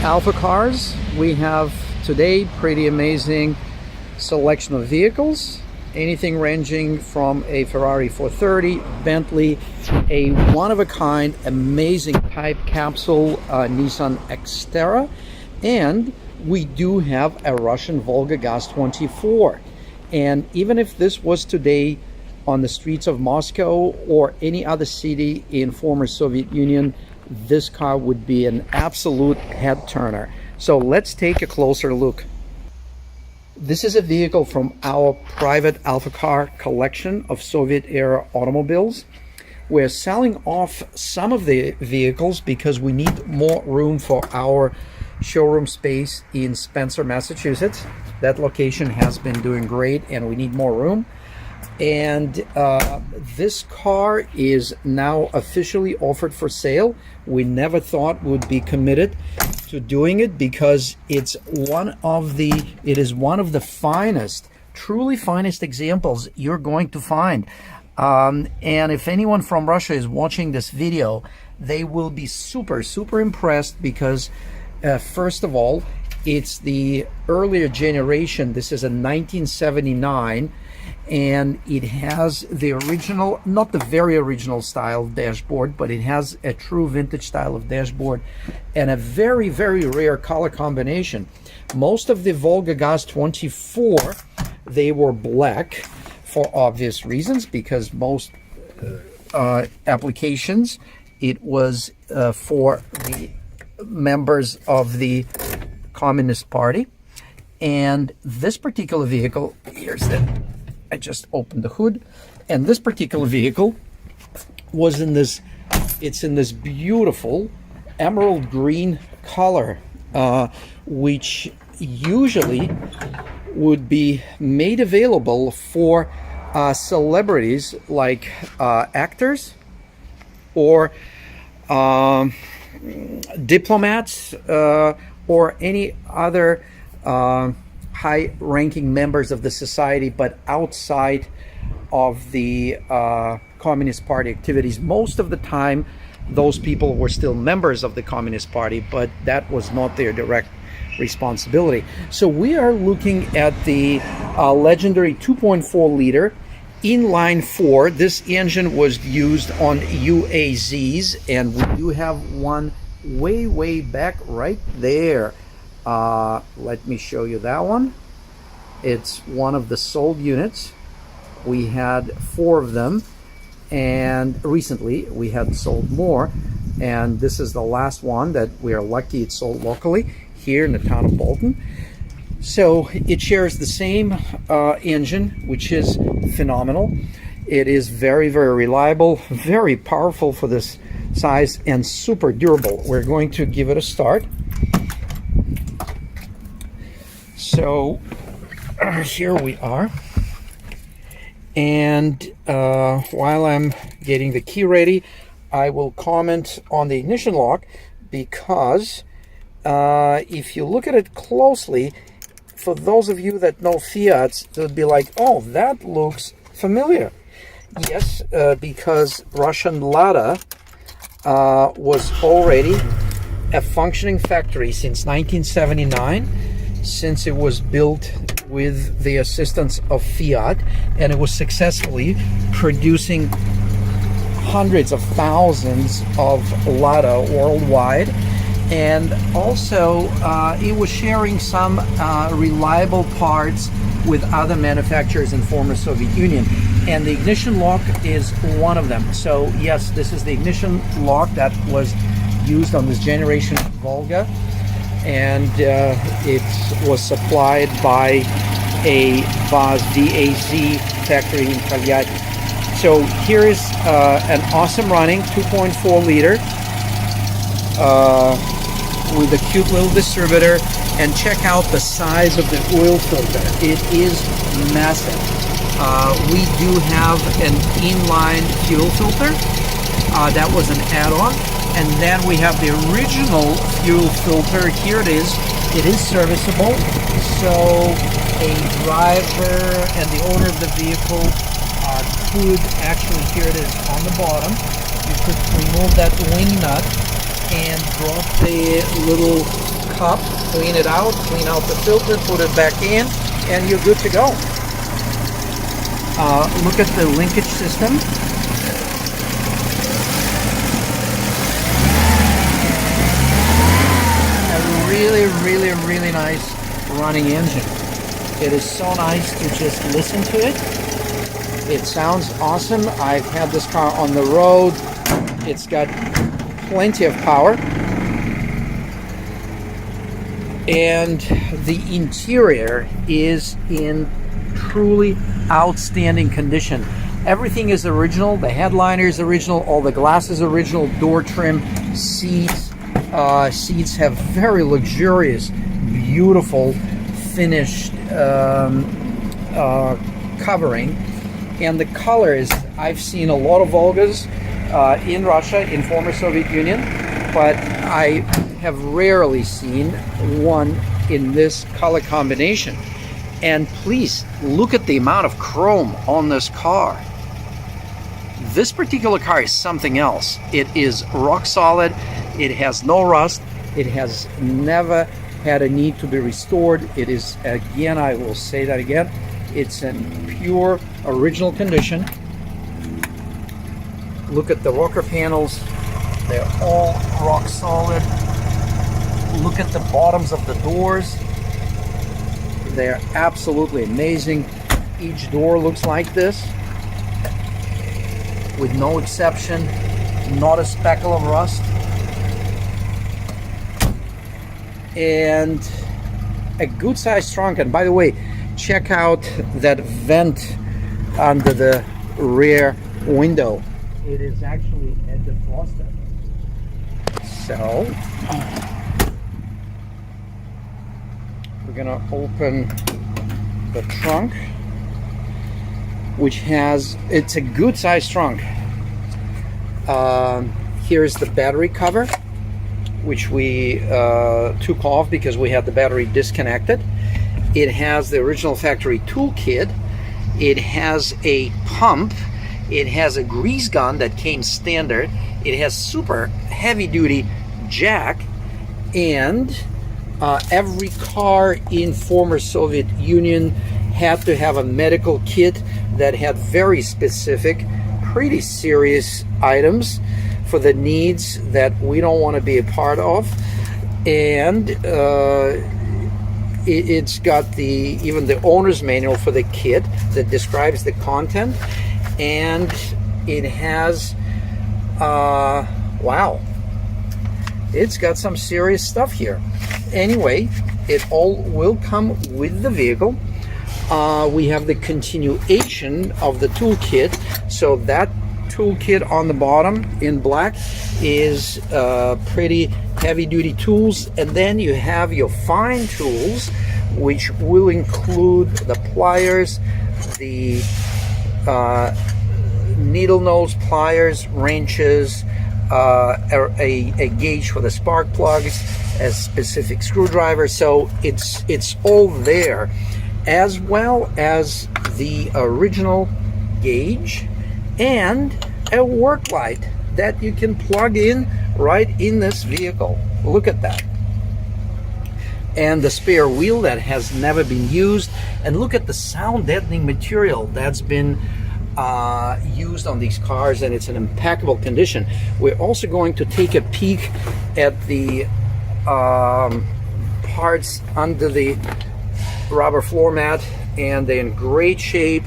AlphaCars. We have today pretty amazing selection of vehicles, anything ranging from a Ferrari 430, Bentley, a one-of-a-kind amazing type capsule Nissan Xterra, and we do have a Russian Volga Gaz-24. And even if this was today on the streets of Moscow or any other city in former Soviet Union, this car would be an absolute head turner. So let's take a closer look. This is a vehicle from our private AlphaCar collection of Soviet era automobiles. We're selling off some of the vehicles because we need more room for our showroom space in Spencer, Massachusetts. That location has been doing great and we need more room. And this car is now officially offered for sale. We never thought would be committed to doing it because it is one of the finest, truly finest examples you're going to find. And if anyone from Russia is watching this video, they will be super impressed because first of all, it's the earlier generation. This is a 1979. And it has the original, not the very original style dashboard, but it has a true vintage style of dashboard and a very rare color combination. Most of the Volga Gaz-24, they were black for obvious reasons, because most applications, it was for the members of the Communist Party. And this particular vehicle, here's the, I just opened the hood, and this particular vehicle was in this, it's in this beautiful emerald green color, which usually would be made available for celebrities like actors or diplomats or any other high-ranking members of the society, but outside of the Communist Party activities. Most of the time, those people were still members of the Communist Party, but that was not their direct responsibility. So we are looking at the legendary 2.4 liter inline four. This engine was used on UAZs, and we do have one way back right there. Let me show you that one. It's one of the sold units. We had 4 of them, and recently we had sold more, and this is the last one that we are lucky it sold locally here in the town of Bolton. So it shares the same engine, which is phenomenal. It is very reliable, very powerful for this size, and super durable. We're going to give it a start. So here we are, and while I'm getting the key ready, I will comment on the ignition lock, because if you look at it closely, for those of you that know Fiats, it would be like, oh, that looks familiar. Yes, because Russian Lada was already a functioning factory since 1979, since it was built with the assistance of Fiat, and it was successfully producing hundreds of thousands of Lada worldwide. And also it was sharing some reliable parts with other manufacturers in former Soviet Union, and the ignition lock is one of them. So yes, this is the ignition lock that was used on this generation Volga, and it was supplied by a VAZ factory in Tolyatti. So here is an awesome running 2.4 liter with a cute little distributor, and check out the size of the oil filter. It is massive. We do have an inline fuel filter that was an add-on. And then we have the original fuel filter. Here it is. It is serviceable, so a driver and the owner of the vehicle could actually, here it is on the bottom, you could remove that wing nut and drop the little cup, clean it out, clean out the filter, put it back in, and you're good to go. Look at the linkage system. A really nice running engine. It is so nice to just listen to it. It sounds awesome. I've had this car on the road. It's got plenty of power. And the interior is in truly outstanding condition. Everything is original. The headliner is original. All the glass is original. Door trim, seats. Seats have very luxurious, beautiful, finished covering. And the colors, I've seen a lot of Volgas in Russia, in former Soviet Union, but I have rarely seen one in this color combination. And please look at the amount of chrome on this car. This particular car is something else. It is rock solid. It has no rust. It has never had a need to be restored. It is, again, I will say that again, it's in pure original condition. Look at the rocker panels. They're all rock solid. Look at the bottoms of the doors. They're absolutely amazing. Each door looks like this, with no exception, not a speckle of rust. And a good sized trunk. And by the way, check out that vent under the rear window. It is actually a defroster. So we're gonna open the trunk, which has, it's a good sized trunk. Here's the battery cover, which we took off because we had the battery disconnected. It has the original factory toolkit. It has a pump. It has a grease gun that came standard. It has super heavy duty jack, and every car in former Soviet Union had to have a medical kit that had very specific, pretty serious items for the needs that we don't want to be a part of. And it's got even the owner's manual for the kit that describes the content. And it has, wow, it's got some serious stuff here. Anyway, it all will come with the vehicle. We have the continuation of the toolkit. So that toolkit on the bottom in black is pretty heavy duty tools. And then you have your fine tools, which will include the pliers, the needle nose pliers, wrenches, a gauge for the spark plugs, a specific screwdriver. So it's all there, as well as the original gauge and a work light that you can plug in right in this vehicle. Look at that. And the spare wheel that has never been used. And look at the sound deadening material that's been used on these cars, and it's in impeccable condition. We're also going to take a peek at the parts under the rubber floor mat, and they're in great shape.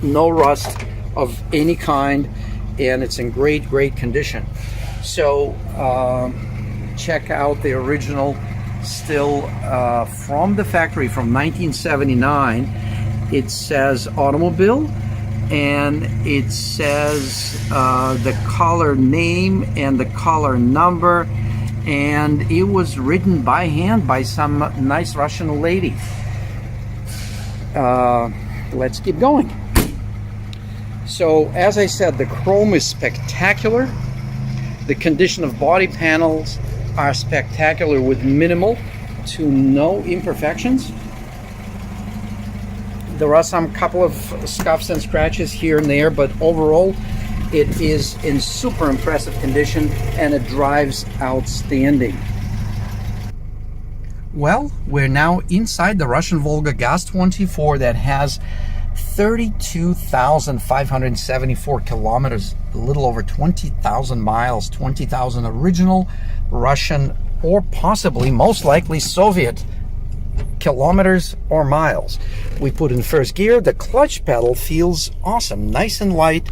No rust of any kind, and it's in great condition. So check out the original, still from the factory from 1979. It says automobile, and it says the color name and the color number, and it was written by hand by some nice Russian lady. Let's keep going. So as I said, the chrome is spectacular. The condition of body panels are spectacular with minimal to no imperfections. There are some couple of scuffs and scratches here and there, but overall It is in super impressive condition and it drives outstanding. Well, we're now inside the Russian Volga Gaz-24 that has 32,574 kilometers, a little over 20,000 miles, 20,000 original Russian or possibly, most likely, Soviet kilometers or miles. We put in first gear. The clutch pedal feels awesome, nice and light,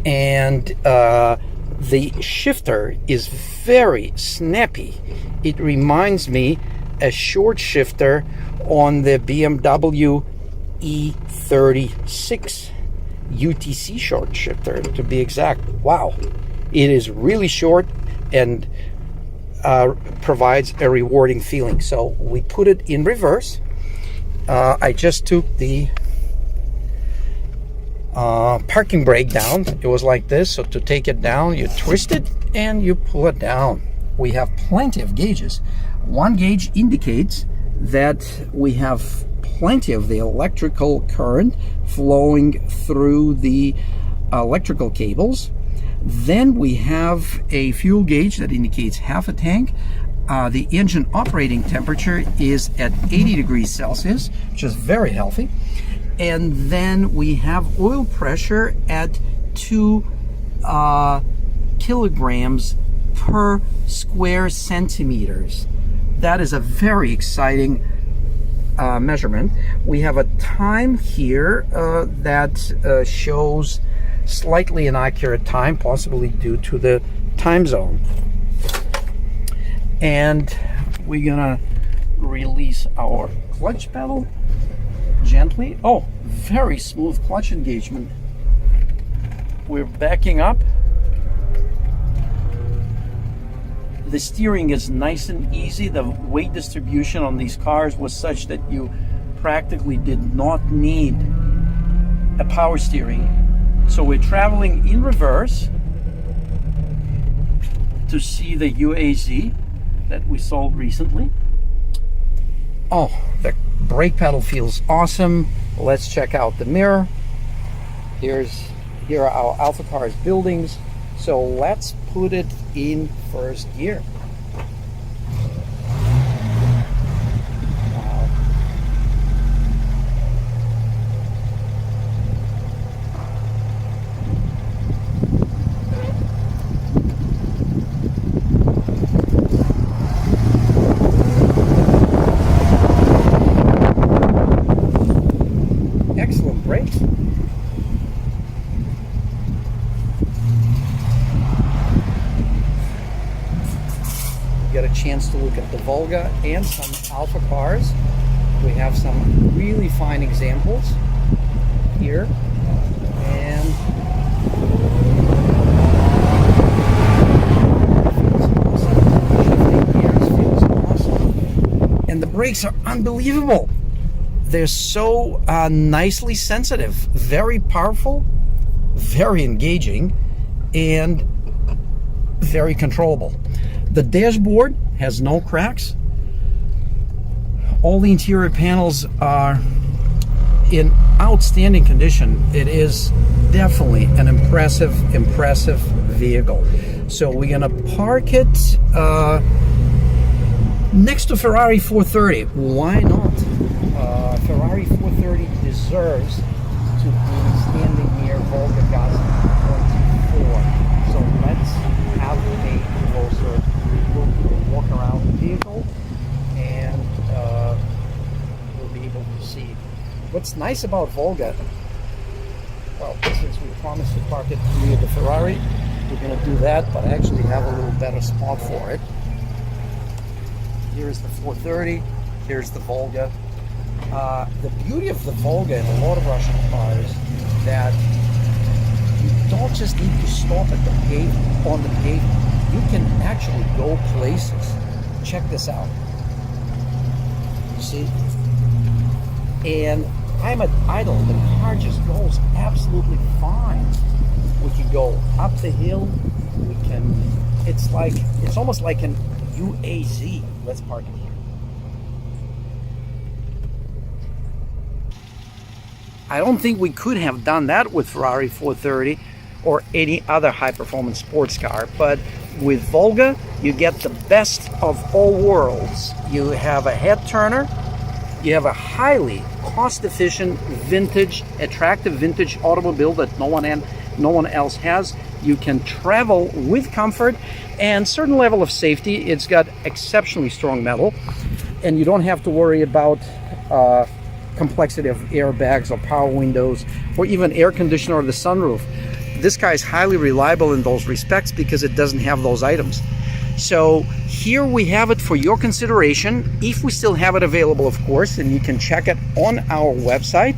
and the shifter is very snappy. It reminds me a short shifter on the BMW E36 UTC short shifter, to be exact. Wow, it is really short and provides a rewarding feeling. So we put it in reverse. I just took the parking brake down. It was like this. So to take it down, you twist it and you pull it down. We have plenty of gauges. One gauge indicates that we have plenty of the electrical current flowing through the electrical cables. Then we have a fuel gauge that indicates half a tank. The engine operating temperature is at 80 degrees Celsius, which is very healthy. And then we have oil pressure at 2 kilograms per square centimeters. That is a very exciting measurement. We have a time here that shows slightly inaccurate time, possibly due to the time zone. And we're gonna release our clutch pedal gently. Oh, very smooth clutch engagement. We're backing up. The steering is nice and easy. The weight distribution on these cars was such that you practically did not need a power steering. So we're traveling in reverse to see the UAZ that we sold recently. Oh, the brake pedal feels awesome. Let's check out the mirror. Here are our AlphaCars buildings. So let's put it in first gear. Wow. Excellent brakes. Get a chance to look at the Volga and some AlphaCars. We have some really fine examples here, and feels awesome. And the brakes are unbelievable. They're so nicely sensitive, very powerful, very engaging, and very controllable. The dashboard has no cracks. All the interior panels are in outstanding condition. It is definitely an impressive vehicle. So we're gonna park it next to Ferrari 430. Why not? Ferrari 430 deserves to be standing near Volga Gaz-24. So let's have a closer walk around the vehicle, and we'll be able to see. What's nice about Volga, well, since we promised to park it near the Ferrari, we're going to do that, but I actually have a little better spot for it. Here's the 430, here's the Volga. The beauty of the Volga and a lot of Russian cars that you don't just need to stop at the pavement, on the pavement. You can actually go places. Check this out. You see? And I'm at idle. The car just goes absolutely fine. We can go up the hill. We can, it's almost like an UAZ. Let's park it here. I don't think we could have done that with Ferrari 430. or any other high-performance sports car. But with Volga, you get the best of all worlds. You have a head turner, you have a highly cost-efficient, vintage, attractive vintage automobile that no one else has. You can travel with comfort and certain level of safety. It's got exceptionally strong metal, and you don't have to worry about complexity of airbags or power windows or even air conditioner or the sunroof. This car is highly reliable in those respects because it doesn't have those items. So here we have it for your consideration, if we still have it available, of course, and you can check it on our website,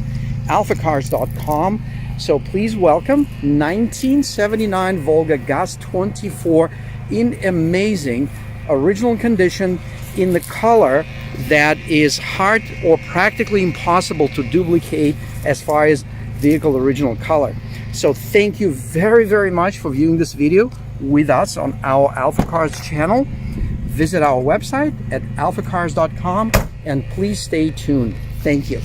AlphaCars.com. So please welcome 1979 Volga Gaz-24 in amazing original condition, in the color that is hard or practically impossible to duplicate as far as vehicle original color. So thank you very, very much for viewing this video with us on our AlphaCars channel. Visit our website at AlphaCars.com and please stay tuned. Thank you.